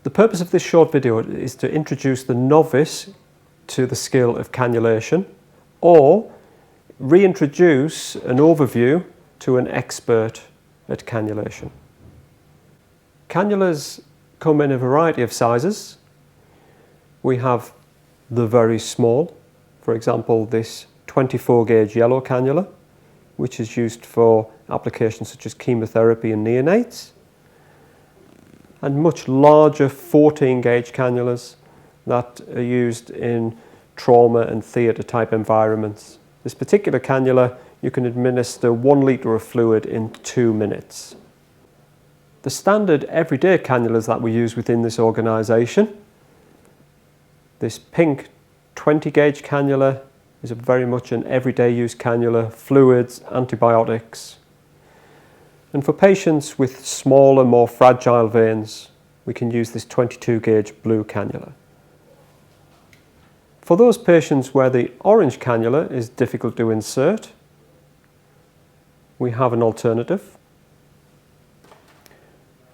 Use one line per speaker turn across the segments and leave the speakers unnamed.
The purpose of this short video is to introduce the novice to the skill of cannulation, or reintroduce an overview to an expert at cannulation. Cannulas come in a variety of sizes. We have the very small, for example this 24 gauge yellow cannula, which is used for applications such as chemotherapy in neonates, and much larger 14 gauge cannulas that are used in trauma and theatre type environments. This particular cannula, you can administer 1 litre of fluid in 2 minutes. The standard everyday cannulas that we use within this organisation, this pink 20 gauge cannula is very much an everyday use cannula, fluids, antibiotics. And for patients with smaller, more fragile veins, we can use this 22 gauge blue cannula. For those patients where the orange cannula is difficult to insert, we have an alternative.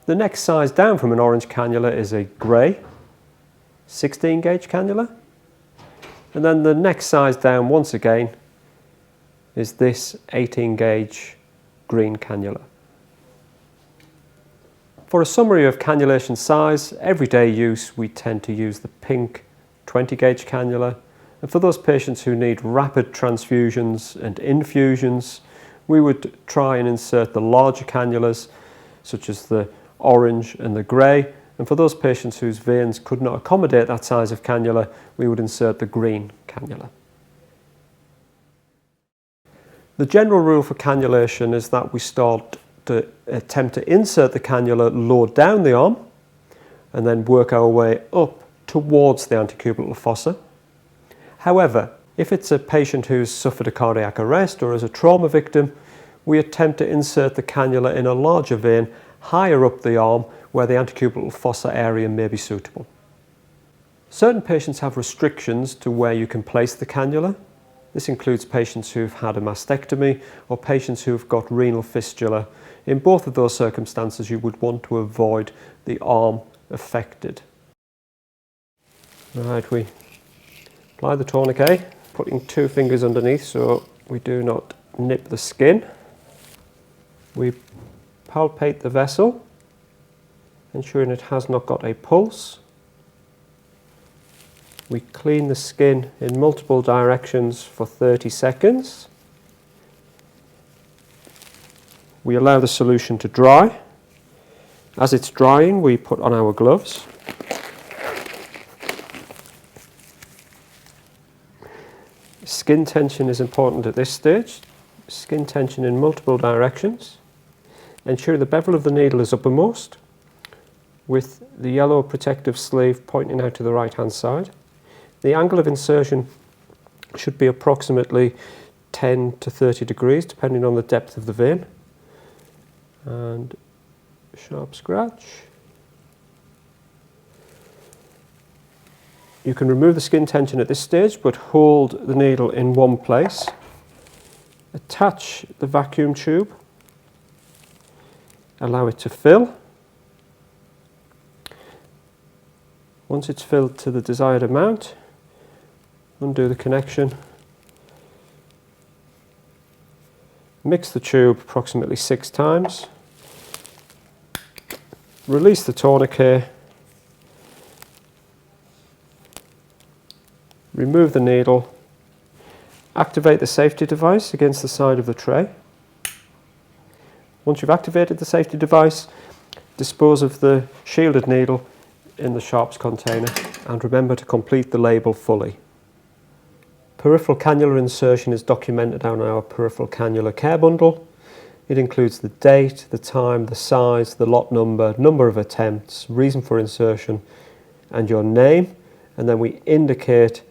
The next size down from an orange cannula is a grey 16 gauge cannula. And then the next size down once again is this 18 gauge green cannula. For a summary of cannulation size, everyday use, we tend to use the pink 20 gauge cannula. And for those patients who need rapid transfusions and infusions, we would try and insert the larger cannulas, such as the orange and the grey. And for those patients whose veins could not accommodate that size of cannula, we would insert the green cannula. The general rule for cannulation is that we start to attempt to insert the cannula low down the arm and then work our way up towards the antecubital fossa. However, if it's a patient who's suffered a cardiac arrest or is a trauma victim, we attempt to insert the cannula in a larger vein higher up the arm where the antecubital fossa area may be suitable. Certain patients have restrictions to where you can place the cannula. This includes patients who've had a mastectomy or patients who've got renal fistula. In both of those circumstances, you would want to avoid the arm affected. Right, we apply the tourniquet, putting 2 fingers underneath so we do not nip the skin. We palpate the vessel, ensuring it has not got a pulse. We clean the skin in multiple directions for 30 seconds. We allow the solution to dry. As it's drying, we put on our gloves. Skin tension is important at this stage. Skin tension in multiple directions. Ensure the bevel of the needle is uppermost, with the yellow protective sleeve pointing out to the right hand side. The angle of insertion should be approximately 10 to 30 degrees depending on the depth of the vein. And sharp scratch. You can remove the skin tension at this stage, but hold the needle in one place. Attach the vacuum tube. Allow it to fill. Once it's filled to the desired amount, undo the connection. Mix the tube approximately 6 times. Release the tourniquet. Remove the needle. Activate the safety device against the side of the tray. Once you've activated the safety device, dispose of the shielded needle in the sharps container, and remember to complete the label fully. Peripheral cannula insertion is documented on our peripheral cannula care bundle. It includes the date, the time, the size, the lot number, number of attempts, reason for insertion, and your name, and then we indicate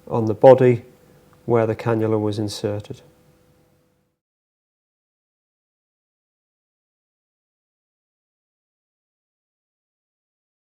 on the body where the cannula was inserted.